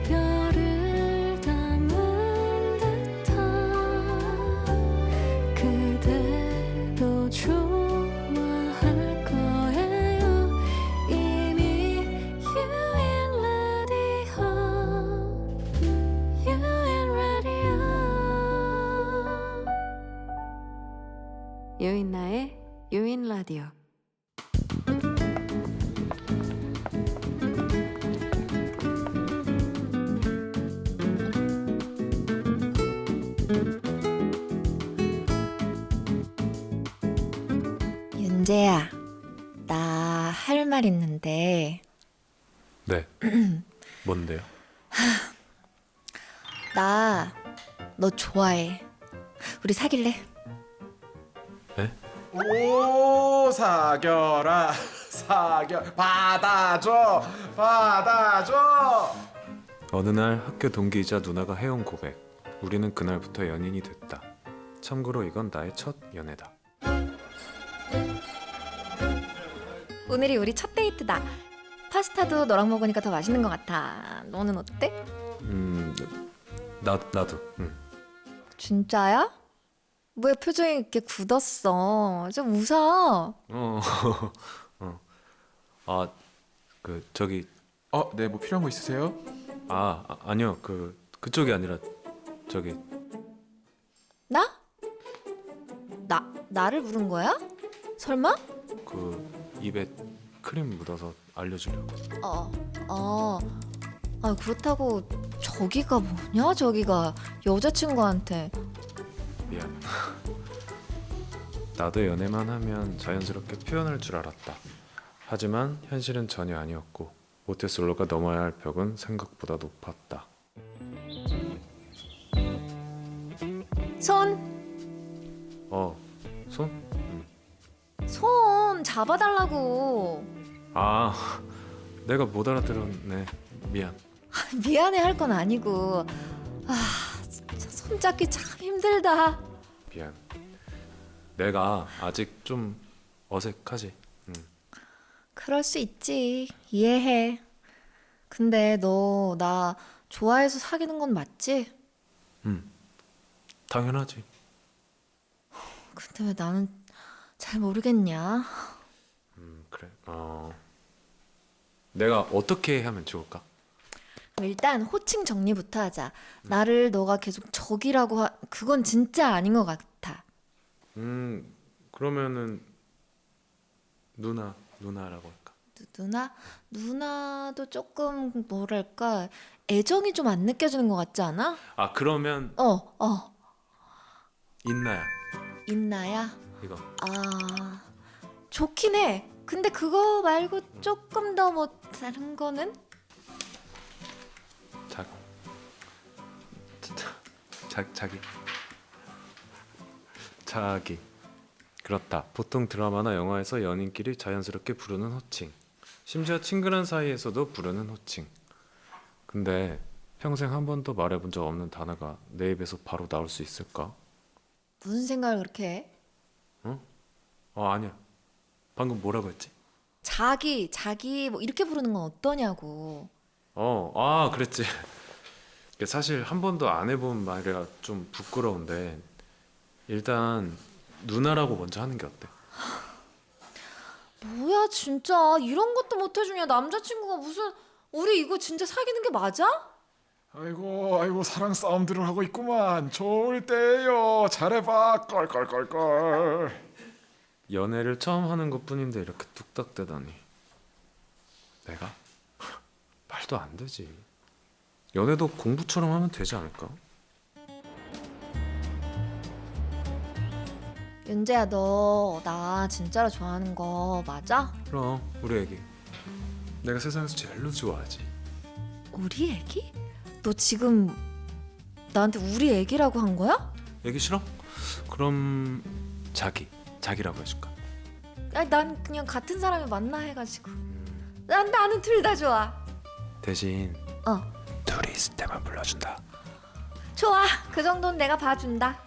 별을 담은 듯한 그대도 좋아할 거예요 이미 유인 라디오 유인 라디오 유인나의 유인 라디오 윤재야, 나 할 말 있는데 네. 뭔데요? 나 너 좋아해. 우리 사귈래? 네? 오 사겨라 사겨 받아줘 받아줘. 어느 날 학교 동기이자 누나가 해온 고백. 우리는 그날부터 연인이 됐다. 참고로 이건 나의 첫 연애다. 오늘이 우리 첫 데이트다. 파스타도 너랑 먹으니까 더 맛있는 것 같아. 너는 어때? 나도. 진짜야? 왜 표정이 이렇게 굳었어? 좀 웃어. 저기 네, 뭐 필요한 거 있으세요? 아니요. 그쪽이 아니라 저기 나? 나를 부른 거야? 설마? 입에 크림 묻어서 알려주려고. 그렇다고 저기가 뭐냐? 저기가 여자친구한테. 미안. 나도 연애만 하면 자연스럽게 표현할 줄 알았다. 하지만 현실은 전혀 아니었고 모태솔로가 넘어야 할 벽은 생각보다 높았다. 손 손? 손 잡아달라고. 내가 못 알아들었네. 미안. 미안해 할 건 아니고. 진짜 손잡기 참 힘들다. 미안. 내가 아직 좀 어색하지. 그럴 수 있지. 이해해. 근데 너 나 좋아해서 사귀는 건 맞지? 당연하지. 근데 왜 나는 잘 모르겠냐? 그래. 내가 어떻게 하면 좋을까? 일단 호칭 정리부터 하자. 나를 너가 계속 적이라고 그건 진짜 아닌 것 같아. 그러면은 누나라고 할까? 누나도 조금 뭐랄까 애정이 좀 안 느껴지는 것 같지 않아? 그러면 인나야. 있나야? 이거. 좋긴 해. 근데 그거 말고 조금 더 뭐 다른 거는? 자기. 그렇다. 보통 드라마나 영화에서 연인끼리 자연스럽게 부르는 호칭. 심지어 친근한 사이에서도 부르는 호칭. 근데 평생 한 번도 말해본 적 없는 단어가 내 입에서 바로 나올 수 있을까? 무슨 생각을 그렇게 해? 아니야. 방금 뭐라고 했지? 자기 뭐 이렇게 부르는 건 어떠냐고. 그랬지. 사실 한 번도 안 해본 말이라 좀 부끄러운데 일단 누나라고 먼저 하는 게 어때? 뭐야 진짜 이런 것도 못 해주냐. 남자친구가 무슨. 우리 이거 진짜 사귀는 게 맞아? 아이고 사랑 싸움들을 하고 있구만. 좋을 때예요. 잘해봐. 껄껄껄껄. 연애를 처음 하는 것뿐인데 이렇게 뚝딱대다니. 내가? 말도 안 되지. 연애도 공부처럼 하면 되지 않을까? 윤재야 너 나 진짜로 좋아하는 거 맞아? 그럼 우리 애기. 내가 세상에서 제일로 좋아하지. 우리 애기? 너 지금 나한테 우리 애기라고 한 거야? 애기 싫어? 그럼 자기. 자기라고 해줄까? 아니, 난 그냥 같은 사람을 만나 해가지고. 나는 둘 다 좋아. 대신 어, 둘이 있을 때만 불러준다. 좋아. 그 정도는 내가 봐준다.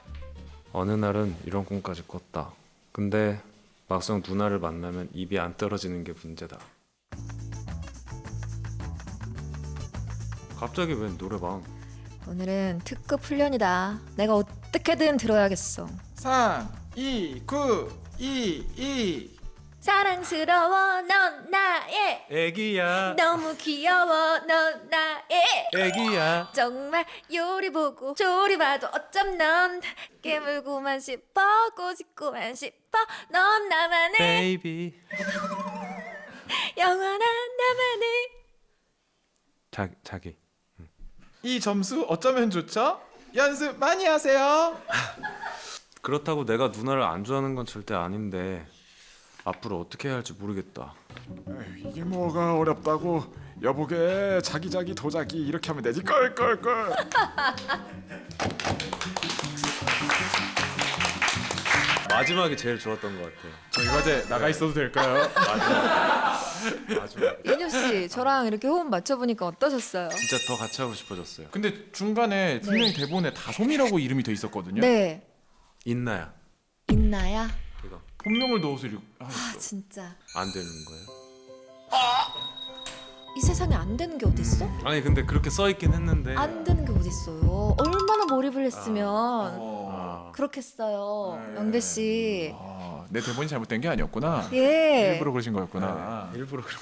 어느 날은 이런 꿈까지 꿨다. 근데 막상 누나를 만나면 입이 안 떨어지는 게 문제다. 갑자기 웬 노래방? 오늘은 특급 훈련이다. 내가 어떻게든 들어야겠어. 3, 2, 9, 2. 사랑스러워 넌 나의 애기야, 너무 귀여워 넌 나의 애기야. 정말 요리 보고 조리 봐도 어쩜 넌 깨물고만 싶어 꼬집고만 싶어 넌 나만의 베이비. 영원한 나만의 자기. 이 점수 어쩌면 좋죠? 연습 많이 하세요. 그렇다고 내가 누나를 안 좋아하는 건 절대 아닌데 앞으로 어떻게 해야 할지 모르겠다. 이게 뭐가 어렵다고. 여보게 자기 도자기 이렇게 하면 되지. 껄껄껄. 마지막이 제일 좋았던 것 같아. 저희 과제 나가 있어도 될까요? 마지막. 윤엽 씨 저랑 이렇게 호흡 맞춰보니까 어떠셨어요? 진짜 더 같이 하고 싶어졌어요. 근데 중간에 분명히 대본에 다솜이라고 이름이 돼 있었거든요. 네 있나야? 있나야? 이거 본명을 넣어서 이렇게 아 진짜 안 되는 거예요? 이 세상에 안 되는 게 어딨어? 아니 근데 그렇게 써 있긴 했는데. 안 되는 게 어딨어요? 얼마나 몰입을 했으면 아, 그렇겠어요 네. 영배 씨. 내 대본이 잘못된 게 아니었구나. 예. 일부러 그러신 거였구나. 일부러 그런.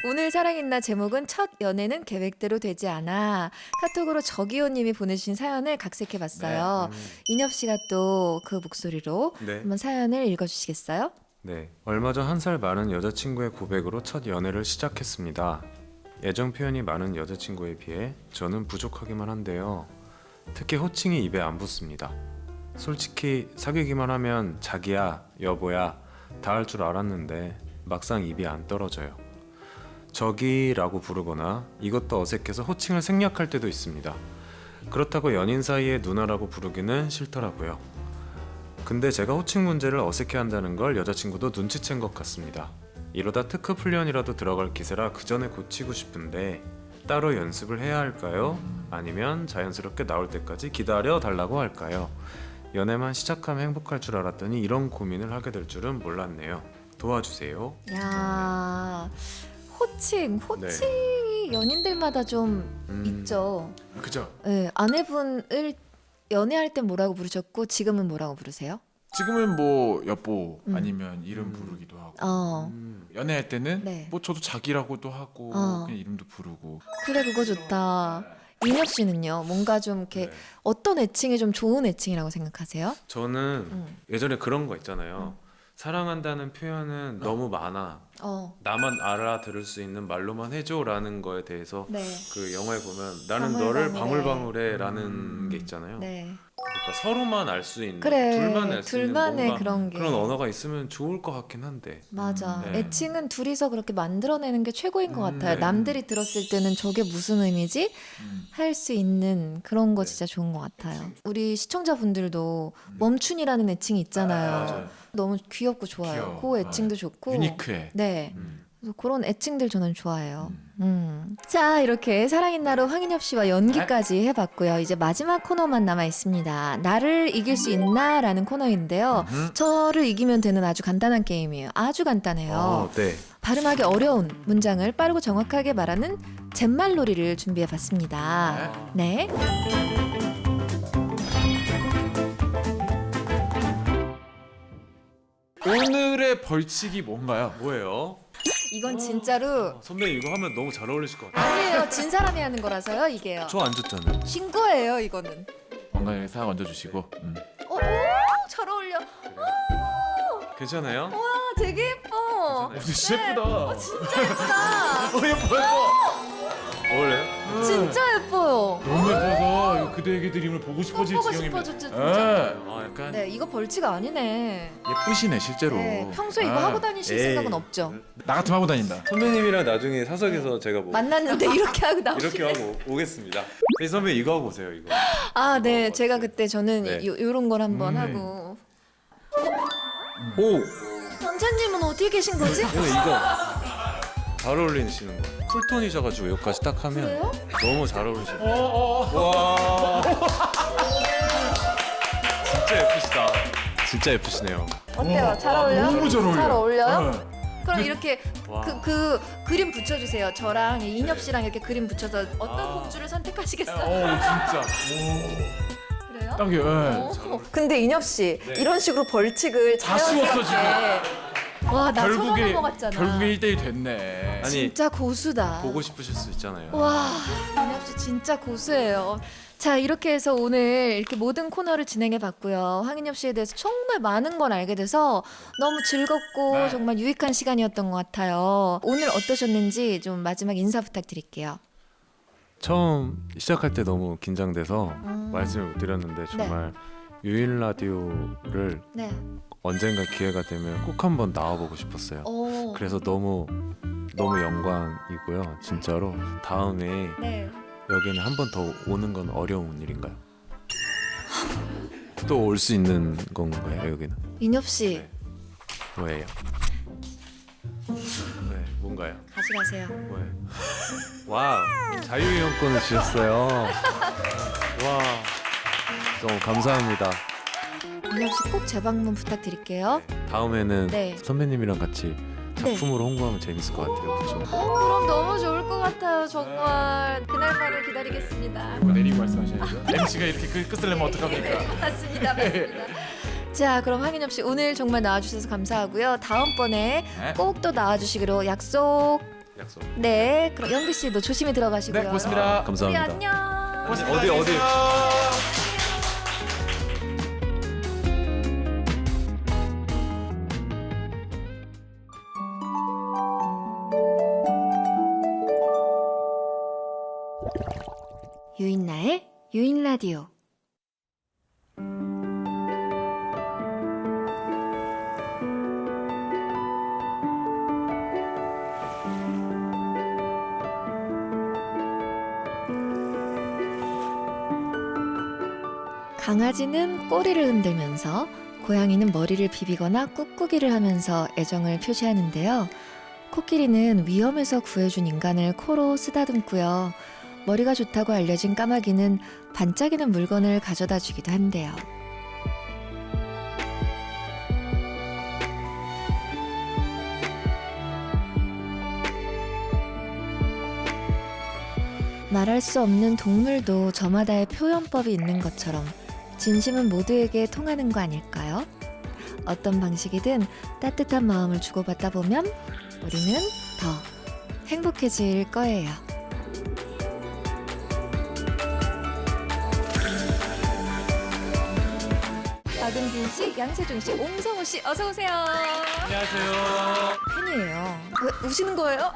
오늘 사랑했나 제목은 첫 연애는 계획대로 되지 않아. 카톡으로 저기요님이 보내주신 사연을 각색해봤어요. 인엽 씨가 또 그 목소리로 네. 한번 사연을 읽어주시겠어요? 네. 얼마 전 한 살 많은 여자친구의 고백으로 첫 연애를 시작했습니다. 애정 표현이 많은 여자친구에 비해 저는 부족하기만 한데요. 특히 호칭이 입에 안 붙습니다. 솔직히 사귀기만 하면 자기야, 여보야 다 할 줄 알았는데 막상 입이 안 떨어져요. 저기라고 부르거나 이것도 어색해서 호칭을 생략할 때도 있습니다. 그렇다고 연인 사이에 누나라고 부르기는 싫더라고요. 근데 제가 호칭 문제를 어색해한다는 걸 여자친구도 눈치챈 것 같습니다. 이러다 특급 훈련이라도 들어갈 기세라 그 전에 고치고 싶은데 따로 연습을 해야 할까요? 아니면 자연스럽게 나올 때까지 기다려 달라고 할까요? 연애만 시작하면 행복할 줄 알았더니 이런 고민을 하게 될 줄은 몰랐네요. 도와주세요. 야 호칭이 네. 연인들마다 좀 있죠. 그죠? 네, 아내분을 연애할 땐 뭐라고 부르셨고 지금은 뭐라고 부르세요? 지금은 뭐 여보 아니면 이름 부르기도 하고. 어 연애할 때는 네. 뭐 저도 자기라고도 하고 어. 그냥 이름도 부르고. 그래 그거 좋다. 인혁 씨는요 뭔가 좀 이렇게 네. 어떤 애칭이 좀 좋은 애칭이라고 생각하세요? 저는 예전에 그런 거 있잖아요. 사랑한다는 표현은 너무 많아. 나만 알아들을 수 있는 말로만 해줘라는 거에 대해서 네. 그 영화에 보면 나는 방울방울해. 너를 방울방울해라는 게 있잖아요. 네. 그러니까 서로만 알 수 있는 그래, 둘만 알 수 있는 둘만의 뭔가 그런 게. 그런 언어가 있으면 좋을 것 같긴 한데. 맞아. 네. 애칭은 둘이서 그렇게 만들어내는 게 최고인 것 같아요. 네. 남들이 들었을 때는 저게 무슨 의미지? 할 수 있는 그런 거 진짜 좋은 것 같아요. 우리 시청자분들도 멈춘이라는 애칭이 있잖아요. 맞아요. 너무 귀엽고 좋아요. 귀여워. 그 애칭도 좋고. 유니크해. 네. 그래서 그런 애칭들 저는 좋아해요. 자, 이렇게 사랑인 나로 황인엽 씨와 연기까지 해봤고요. 이제 마지막 코너만 남아 있습니다. 나를 이길 수 있나라는 코너인데요. 저를 이기면 되는 아주 간단한 게임이에요. 아주 간단해요. 네. 발음하기 어려운 문장을 빠르고 정확하게 말하는 잿말놀이를 준비해봤습니다. 네. 오늘의 벌칙이 뭔가요? 뭐예요? 이건 진짜로 선배님 이거 하면 너무 잘 어울리실 것 같아요. 아니에요. 진 사람이 하는 거라서요. 이게요. 저 안 줬잖아요. 신 거예요. 이거는. 건강하게 싹 얹어주시고. 오, 잘 어울려. 괜찮아요? 와, 되게 예뻐. 괜찮아요? 진짜 예쁘다. 진짜 예쁘다. 예뻐 예뻐. 어울려요? 진짜 예뻐요. 너무 예뻐서 이거 그대 애기 드림을 보고 싶어질 보고 지경입니다. 싶어졌죠, 진짜. 아 약간 네, 이거 벌칙 아니네. 예쁘시네 실제로. 네, 평소에 이거 아, 하고 다니실 에이. 생각은 없죠. 나 같으면 하고 다닌다. 선배님이랑 나중에 사석에서 제가 뭐 만났는데 이렇게 하고 나오시. 이렇게 하고 오겠습니다. 이 선배 이거 하고 오세요 이거. 아, 네, 이거 제가 같이. 그때 저는 네. 요런 걸 한번 하고. 오! 원장님은 어디에 계신 거지? 오늘 이거 잘 어울리시는 거. 쿨톤이셔가지고 여기까지 딱 하면 그래요? 너무 잘 어울리시네요. 와. 진짜 예쁘시다. 진짜 예쁘시네요. 어때요? 잘 어울려요? 너무 잘 어울려요. 잘 어울려요? 네. 그럼 이렇게 와. 그 그림 붙여주세요. 저랑 인엽 씨랑 이렇게 그림 붙여서 어떤 공주를 선택하시겠어요? 진짜. 그래요? 딱이에요. 예. 근데 인엽 씨 이런 식으로 벌칙을 다 씌웠어, 와나 서서 결국에 넘어갔잖아. 결국에 1대1 됐네. 아니 진짜 고수다. 보고 싶으실 수 있잖아요. 와 인엽 씨 진짜 고수예요. 자 이렇게 해서 오늘 이렇게 모든 코너를 진행해 봤고요. 황인엽 씨에 대해서 정말 많은 걸 알게 돼서 너무 즐겁고 네. 정말 유익한 시간이었던 것 같아요. 오늘 어떠셨는지 좀 마지막 인사 부탁드릴게요. 처음 시작할 때 너무 긴장돼서 음. 말씀을 못 드렸는데 정말 유인 라디오를 네. 언젠가 기회가 되면 꼭 한번 나와보고 싶었어요. 오. 그래서 너무 영광이고요. 진짜로 다음에 네. 여기는 한 번 더 오는 건 어려운 일인가요? 또 올 수 있는 건가요? 여기는 인엽 씨 네. 뭐예요? 네, 뭔가요? 가져가세요. 뭐예요? 와우, 자유이용권을 주셨어요. 와, 너무 감사합니다. 인엽 씨 꼭 재방문 부탁드릴게요. 다음에는 네. 선배님이랑 같이 작품으로 홍보하면 재밌을 것 같아요. 그렇죠? 그럼 너무 좋을 것 같아요. 정말 그날만을 기다리겠습니다. 내리고 말씀하셔야죠. MC가 이렇게 끝을 내면 어떡합니까? 맞습니다. 자, 그럼 황인엽 씨 오늘 정말 나와주셔서 감사하고요. 다음번에 네. 꼭 또 나와주시기로 약속. 약속. 네, 그럼 영비 씨도 조심히 들어가시고요. 네, 고맙습니다. 우리 감사합니다. 안녕. 고맙습니다. 어디? 안녕히 계세요. 유인나의 유인 라디오. 강아지는 꼬리를 흔들면서 고양이는 머리를 비비거나 꾹꾹이를 하면서 애정을 표시하는데요. 코끼리는 위험에서 구해준 인간을 코로 쓰다듬고요. 머리가 좋다고 알려진 까마귀는 반짝이는 물건을 가져다 주기도 한대요. 말할 수 없는 동물도 저마다의 표현법이 있는 것처럼 진심은 모두에게 통하는 거 아닐까요? 어떤 방식이든 따뜻한 마음을 주고받다 보면 우리는 더 행복해질 거예요. 박은진 씨, 양세준 씨, 옹성우 씨, 어서 오세요. 안녕하세요. 팬이에요. 왜 우시는 거예요?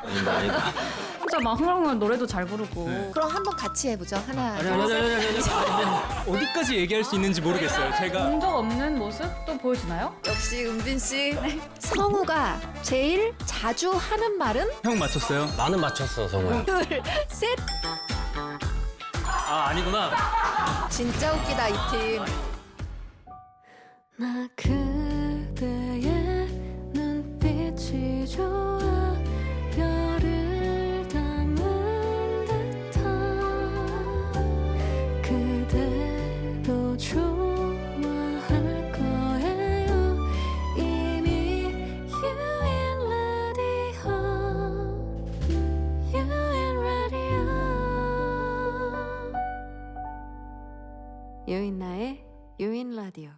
진짜 막 흥얼흥얼 노래도 잘 부르고 그럼 한번 같이 해보죠. 하나, 아니, 둘, 아니, 셋. 아니, 아니, 아니. 어디까지 얘기할 수 있는지 모르겠어요. 제가 본 적 없는 모습 또 보여주나요? 역시 은빈 씨. 성우가 제일 자주 하는 말은 형 맞췄어요? 나는 맞췄어, 성우야. 둘, 셋. 아, 아니구나. 진짜 웃기다 이 팀. 나 그대의 눈빛이 좋아 별을 담은 듯한 그대도 좋아할 거예요 이미 유인 라디오 유인 라디오 유인나의 유인 라디오